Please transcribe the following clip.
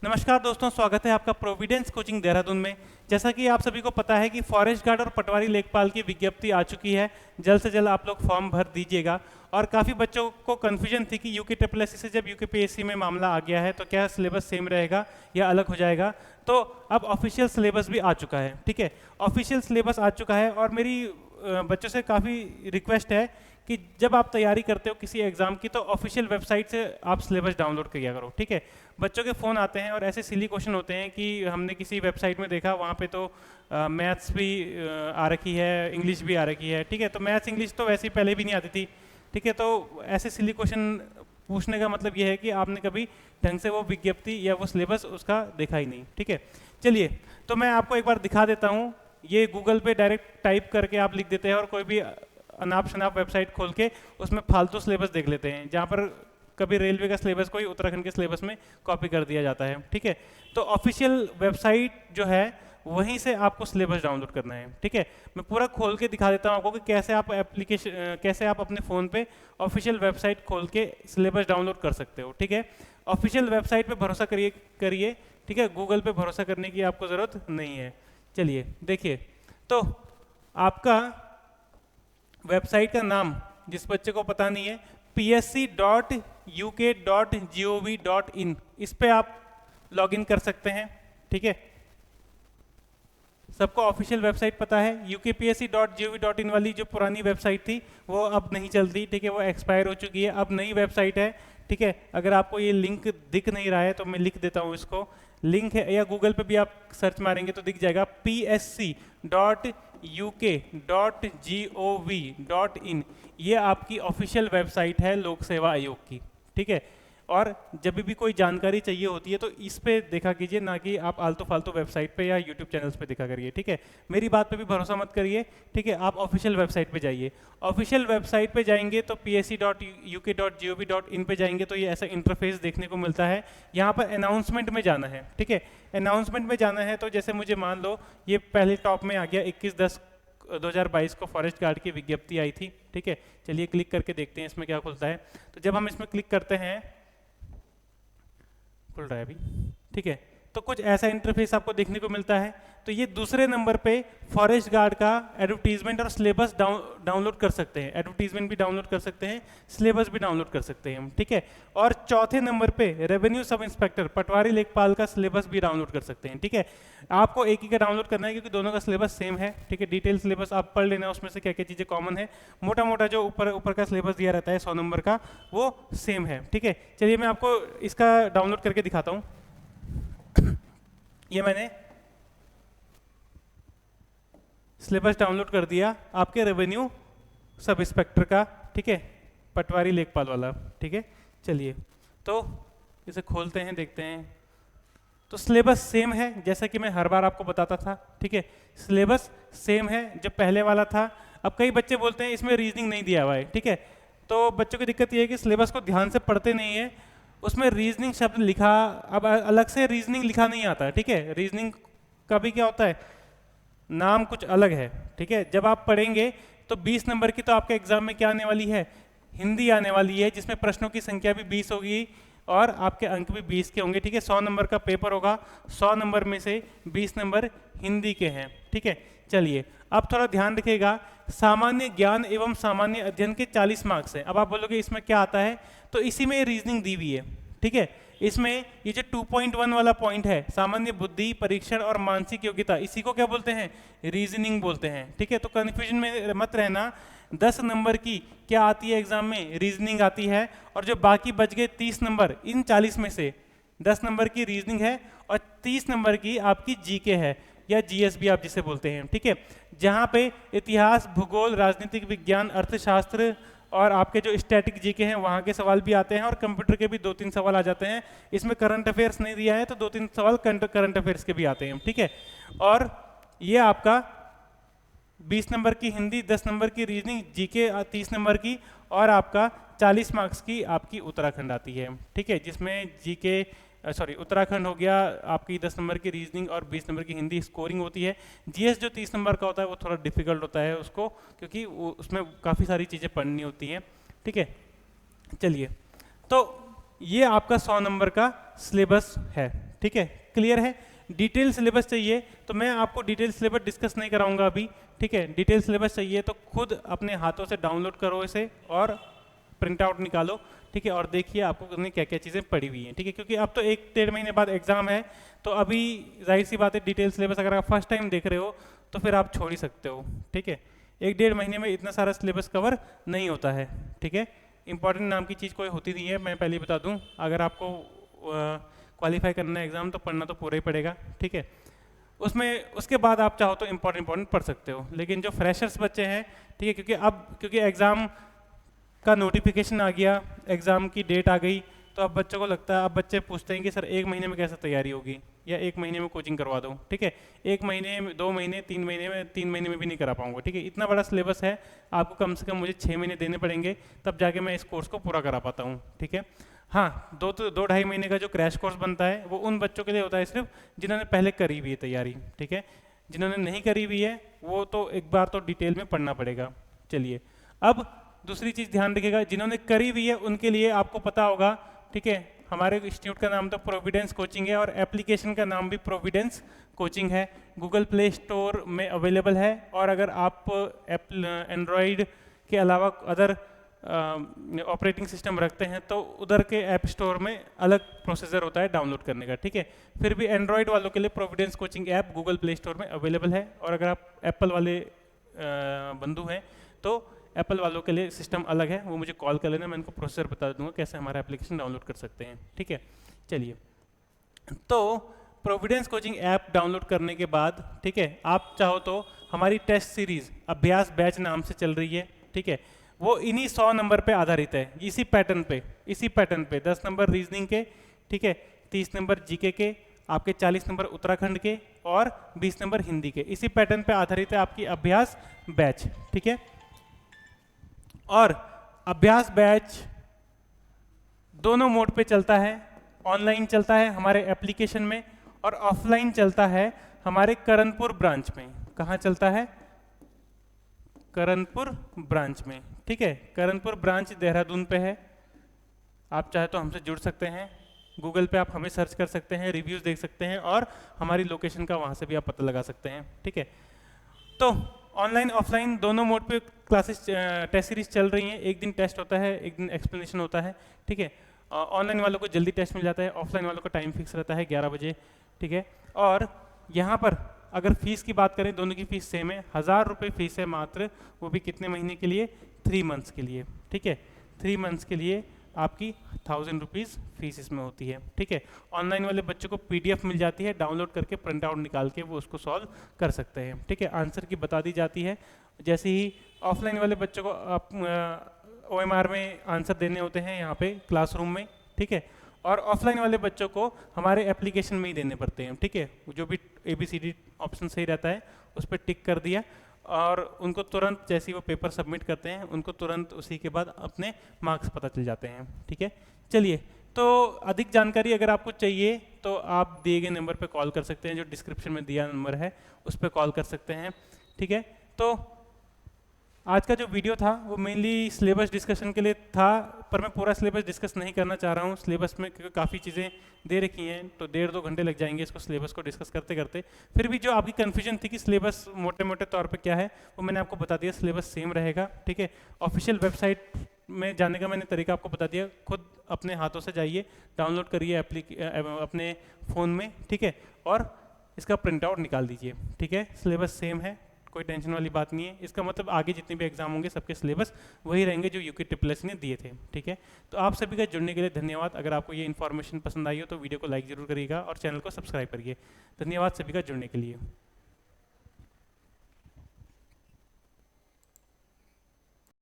नमस्कार दोस्तों, स्वागत है आपका प्रोविडेंस कोचिंग देहरादून में। जैसा कि आप सभी को पता है कि फॉरेस्ट गार्ड और पटवारी लेखपाल की विज्ञप्ति आ चुकी है। जल्द से जल्द आप लोग फॉर्म भर दीजिएगा। और काफ़ी बच्चों को कन्फ्यूजन थी कि यूके ट्रिपल से जब यूकेपीएससी में मामला आ गया है तो क्या सिलेबस सेम रहेगा या अलग हो जाएगा। तो अब ऑफिशियल सिलेबस भी आ चुका है। ठीक है, ऑफिशियल सिलेबस आ चुका है और मेरी बच्चों से काफ़ी रिक्वेस्ट है कि जब आप तैयारी करते हो किसी एग्ज़ाम की तो ऑफिशियल वेबसाइट से आप सिलेबस डाउनलोड किया करो। ठीक है, बच्चों के फ़ोन आते हैं और ऐसे सिली क्वेश्चन होते हैं कि हमने किसी वेबसाइट में देखा, वहाँ पे तो मैथ्स भी आ रखी है, इंग्लिश भी आ रखी है। ठीक है, तो मैथ्स इंग्लिश तो वैसे ही पहले भी नहीं आती थी। ठीक है, तो ऐसे सिली क्वेश्चन पूछने का मतलब ये है कि आपने कभी ढंग से वो विज्ञप्ति या वो सिलेबस उसका देखा ही नहीं। ठीक है, चलिए तो मैं आपको एक बार दिखा देता हूँ। ये गूगल पे डायरेक्ट टाइप करके आप लिख देते हैं और कोई भी अनाप शनाप वेबसाइट खोल के उसमें फालतू सिलेबस देख लेते हैं, जहाँ पर कभी रेलवे का सिलेबस कोई उत्तराखंड के सिलेबस में कॉपी कर दिया जाता है। ठीक है, तो ऑफिशियल वेबसाइट जो है वहीं से आपको सिलेबस डाउनलोड करना है। ठीक है, मैं पूरा खोल के दिखा देता हूँ आपको कि कैसे आप अपने फ़ोन पे ऑफिशियल वेबसाइट खोल के सिलेबस डाउनलोड कर सकते हो। ठीक है, ऑफिशियल वेबसाइट पे भरोसा करिए। ठीक है, गूगल पे भरोसा करने की आपको ज़रूरत नहीं है। चलिए देखिए, तो आपका वेबसाइट का नाम जिस बच्चे को पता नहीं है, psc.uk.gov.in, इस पे आप लॉगिन कर सकते हैं। ठीक है, सबको ऑफिशियल वेबसाइट पता है। ukpsc.gov.in वाली जो पुरानी वेबसाइट थी वो अब नहीं चलती। ठीक है, वो एक्सपायर हो चुकी है, अब नई वेबसाइट है। ठीक है, अगर आपको ये लिंक दिख नहीं रहा है तो मैं लिख देता हूँ इसको। लिंक है, या गूगल पे भी आप सर्च मारेंगे तो दिख जाएगा, psc.uk.gov.in। ये आपकी ऑफिशियल वेबसाइट है लोक सेवा आयोग की। ठीक है, और जब भी कोई जानकारी चाहिए होती है तो इस पे देखा कीजिए, ना कि आप आलतू फालतू वेबसाइट पे या यूट्यूब चैनल्स पे देखा करिए। ठीक है, मेरी बात पे भी भरोसा मत करिए। ठीक है, आप ऑफिशियल वेबसाइट पे जाइए। ऑफिशियल वेबसाइट पे जाएंगे तो psc.uk.gov.in पे जाएंगे तो ये ऐसा इंटरफेस देखने को मिलता है। यहाँ पर अनाउंसमेंट में जाना है। ठीक है, अनाउंसमेंट में जाना है तो जैसे मुझे मान लो ये पहले टॉप में आ गया, 21/10/2022 को फॉरेस्ट गार्ड की विज्ञप्ति आई थी। ठीक है, चलिए क्लिक करके देखते हैं इसमें क्या खुलता है। तो जब हम इसमें क्लिक करते हैं, खुल रहा है अभी। ठीक है, तो कुछ ऐसा इंटरफेस आपको देखने को मिलता है। तो ये दूसरे नंबर पे फॉरेस्ट गार्ड का एडवर्टीजमेंट और सिलेबस डाउनलोड कर सकते हैं। एडवर्टीजमेंट भी डाउनलोड कर सकते हैं, सिलेबस भी डाउनलोड कर सकते हैं हम। ठीक है, और चौथे नंबर पे रेवेन्यू सब इंस्पेक्टर पटवारी लेखपाल का सिलेबस भी डाउनलोड कर सकते हैं। ठीक है, आपको एक ही का डाउनलोड करना है क्योंकि दोनों का सिलेबस सेम है। ठीक है, डिटेल सिलेबस आप पढ़ लेना, उसमें से क्या क्या चीज़ें कॉमन है। मोटा मोटा जो ऊपर का सिलेबस दिया रहता है 100 नंबर का, वो सेम है। ठीक है, चलिए मैं आपको इसका डाउनलोड करके दिखाता हूँ। ये मैंने सिलेबस डाउनलोड कर दिया आपके रेवेन्यू सब इंस्पेक्टर का। ठीक है, पटवारी लेखपाल वाला। ठीक है, चलिए तो इसे खोलते हैं, देखते हैं। तो सिलेबस सेम है जैसा कि मैं हर बार आपको बताता था। ठीक है, सिलेबस सेम है जो पहले वाला था। अब कई बच्चे बोलते हैं इसमें रीजनिंग नहीं दिया हुआ है। ठीक है, तो बच्चों की दिक्कत ये है कि सिलेबस को ध्यान से पढ़ते नहीं है, उसमें रीजनिंग शब्द लिखा, अब अलग से रीजनिंग लिखा नहीं आता। ठीक है, रीजनिंग का भी क्या होता है, नाम कुछ अलग है। ठीक है, जब आप पढ़ेंगे तो 20 नंबर की तो आपके एग्जाम में क्या आने वाली है, हिंदी आने वाली है, जिसमें प्रश्नों की संख्या भी 20 होगी और आपके अंक भी 20 के होंगे। ठीक है, 100 नंबर का पेपर होगा, 100 नंबर में से 20 नंबर हिंदी के हैं। ठीक है, चलिए अब थोड़ा ध्यान रखिएगा। सामान्य ज्ञान एवं सामान्य अध्ययन के 40 मार्क्स हैं। अब आप बोलोगे इसमें क्या आता है, तो इसी में रीजनिंग दी हुई है। ठीक है, इसमें ये जो 2.1 वाला पॉइंट है, सामान्य बुद्धि परीक्षण और मानसिक योग्यता, इसी को क्या बोलते हैं, रीजनिंग बोलते हैं। ठीक है, तो कंफ्यूजन में मत रहना। 10 नंबर की क्या आती है एग्जाम में, रीजनिंग आती है, और जो बाकी बच गए 30 नंबर, इन 40 में से 10 नंबर की रीजनिंग है और 30 नंबर की आपकी जीके है या जीएस भी आप जिसे बोलते हैं। ठीक है, जहाँ पे इतिहास, भूगोल, राजनीतिक विज्ञान, अर्थशास्त्र और आपके जो स्टैटिक जीके हैं वहाँ के सवाल भी आते हैं, और कंप्यूटर के भी 2-3 सवाल आ जाते हैं। इसमें करंट अफेयर्स नहीं दिया है तो 2-3 सवाल करंट अफेयर्स के भी आते हैं। ठीक है, और ये आपका 20 नंबर की हिंदी, 10 नंबर की रीजनिंग, जीके 30 नंबर की, और आपका 40 मार्क्स की आपकी उत्तराखंड आती है। ठीक है, जिसमें जीके उत्तराखंड हो गया, आपकी 10 नंबर की रीजनिंग और 20 नंबर की हिंदी स्कोरिंग होती है। जीएस जो 30 नंबर का होता है वो थोड़ा डिफिकल्ट होता है उसको, क्योंकि उसमें काफ़ी सारी चीज़ें पढ़नी होती हैं। ठीक है, चलिए तो ये आपका 100 नंबर का सिलेबस है। ठीक है, क्लियर है। डिटेल सिलेबस चाहिए तो मैं आपको डिटेल सिलेबस डिस्कस नहीं कराऊंगा अभी, ठीक है। डिटेल सिलेबस चाहिए तो खुद अपने हाथों से डाउनलोड करो इसे और प्रिंट आउट निकालो, ठीक है, और देखिए आपको उसमें क्या क्या चीज़ें पड़ी हुई हैं, ठीक है, क्योंकि अब तो 1-1.5 महीने बाद एग्जाम है, तो अभी जाहिर सी बात है डिटेल सिलेबस अगर आप फर्स्ट टाइम देख रहे हो तो फिर आप छोड़ ही सकते हो, ठीक है। 1-1.5 महीने में इतना सारा सिलेबस कवर नहीं होता है, ठीक है। इंपॉर्टेंट नाम की चीज़ कोई होती नहीं है, मैं पहले ही बता दूं। अगर आपको क्वालिफाई करना है एग्जाम तो पढ़ना तो पूरा ही पड़ेगा, ठीक है। उसमें उसके बाद आप चाहो तो इंपॉर्टेंट पढ़ सकते हो, लेकिन जो फ्रेशर्स बच्चे हैं, ठीक है, क्योंकि एग्ज़ाम का नोटिफिकेशन आ गया, एग्ज़ाम की डेट आ गई, तो अब बच्चों को लगता है, अब बच्चे पूछते हैं कि सर 1 महीने में कैसे तैयारी होगी, या 1 महीने में कोचिंग करवा दो, ठीक है। 1 महीने, 2 महीने, 3 महीने में, 3 महीने में भी नहीं करा पाऊंगा, ठीक है। इतना बड़ा सिलेबस है, आपको कम से कम मुझे 6 महीने देने पड़ेंगे, तब जाके मैं इस कोर्स को पूरा करा पाता हूँ, ठीक है। हाँ, 2-2.5 महीने का जो क्रैश कोर्स बनता है वो उन बच्चों के लिए होता है सिर्फ जिन्होंने पहले करी हुई है तैयारी, ठीक है। जिन्होंने नहीं करी हुई है वो तो एक बार तो डिटेल में पढ़ना पड़ेगा। चलिए, अब दूसरी चीज़ ध्यान रखिएगा, जिन्होंने करी हुई है उनके लिए आपको पता होगा, ठीक है, हमारे इंस्टीट्यूट का नाम तो प्रोविडेंस कोचिंग है और एप्लीकेशन का नाम भी प्रोविडेंस कोचिंग है। गूगल प्ले स्टोर में अवेलेबल है, और अगर आप एंड्रॉयड के अलावा अदर ऑपरेटिंग सिस्टम रखते हैं तो उधर के ऐप स्टोर में अलग प्रोसीजर होता है डाउनलोड करने का, ठीक है। फिर भी एंड्रॉयड वालों के लिए Providence coaching app Google play store में अवेलेबल है, और अगर आप एप्पल वाले बंधु हैं तो एप्पल वालों के लिए सिस्टम अलग है, वो मुझे कॉल कर लेना, मैं उनको प्रोसेसर बता दूंगा कैसे हमारा एप्लीकेशन डाउनलोड कर सकते हैं, ठीक है। चलिए, तो प्रोविडेंस कोचिंग ऐप डाउनलोड करने के बाद, ठीक है, आप चाहो तो हमारी टेस्ट सीरीज अभ्यास बैच नाम से चल रही है, ठीक है, वो इन्हीं 100 नंबर पे आधारित है, इसी पैटर्न पे 10 नंबर रीजनिंग के, ठीक है, 30 नंबर जीके के, आपके 40 नंबर उत्तराखंड के और 20 नंबर हिंदी के, इसी पैटर्न पे आधारित है आपकी अभ्यास बैच, ठीक है। और अभ्यास बैच दोनों मोड पे चलता है, ऑनलाइन चलता है हमारे एप्लीकेशन में और ऑफलाइन चलता है हमारे करणपुर ब्रांच में। कहाँ चलता है? करणपुर ब्रांच में, ठीक है। करणपुर ब्रांच देहरादून पे है, आप चाहे तो हमसे जुड़ सकते हैं, गूगल पे आप हमें सर्च कर सकते हैं, रिव्यूज़ देख सकते हैं और हमारी लोकेशन का वहाँ से भी आप पता लगा सकते हैं, ठीक है। तो ऑनलाइन ऑफलाइन दोनों मोड पे क्लासेस टेस्ट सीरीज चल रही हैं, एक दिन टेस्ट होता है, एक दिन एक्सप्लेनेशन होता है, ठीक है। ऑनलाइन वालों को जल्दी टेस्ट मिल जाता है, ऑफलाइन वालों का टाइम फिक्स रहता है 11 बजे, ठीक है। और यहाँ पर अगर फीस की बात करें, दोनों की फीस सेम है, 1000 रुपये फीस है मात्र, वो भी कितने महीने के लिए? 3 मंथ्स के लिए, ठीक है। 3 मंथ्स के लिए आपकी 1000 रुपीज़ फीस इसमें होती है, ठीक है। ऑनलाइन वाले बच्चों को पीडीएफ मिल जाती है, डाउनलोड करके प्रिंट आउट निकाल के वो उसको सॉल्व कर सकते हैं, ठीक है। आंसर की बता दी जाती है, जैसे ही ऑफलाइन वाले बच्चों को आप OMR में आंसर देने होते हैं यहाँ पे क्लासरूम में, ठीक है। और ऑफलाइन वाले बच्चों को हमारे एप्लीकेशन में ही देने पड़ते हैं, ठीक है। जो भी ABCD ऑप्शन सही रहता है उस पर टिक कर दिया और उनको तुरंत जैसे ही वो पेपर सबमिट करते हैं उनको तुरंत उसी के बाद अपने मार्क्स पता चल जाते हैं, ठीक है। चलिए, तो अधिक जानकारी अगर आपको चाहिए तो आप दिए गए नंबर पे कॉल कर सकते हैं, जो डिस्क्रिप्शन में दिया नंबर है उस पर कॉल कर सकते हैं, ठीक है। तो आज का जो वीडियो था वो मेनली सिलेबस डिस्कशन के लिए था, पर मैं पूरा सिलेबस डिस्कस नहीं करना चाह रहा हूँ। सिलेबस में क्योंकि काफ़ी चीज़ें दे रखी हैं तो 1.5-2 घंटे लग जाएंगे इसको सिलेबस को डिस्कस करते करते। फिर भी जो आपकी कन्फ्यूजन थी कि सिलेबस मोटे मोटे तौर पे क्या है, वो मैंने आपको बता दिया, सिलेबस सेम रहेगा, ठीक है। ऑफिशियल वेबसाइट में जाने का मैंने तरीका आपको बता दिया, खुद अपने हाथों से जाइए, डाउनलोड करिए अपने फ़ोन में, ठीक है, और इसका प्रिंट आउट निकाल दीजिए, ठीक है। सिलेबस सेम है, कोई टेंशन वाली बात नहीं है। इसका मतलब आगे जितने भी एग्जाम होंगे सबके सिलेबस वही रहेंगे जो UK SSS ने दिए थे, ठीक है। तो आप सभी का जुड़ने के लिए धन्यवाद। अगर आपको ये इन्फॉर्मेशन पसंद आई हो तो वीडियो को लाइक जरूर करिएगा और चैनल को सब्सक्राइब करिए। धन्यवाद सभी का जुड़ने के लिए।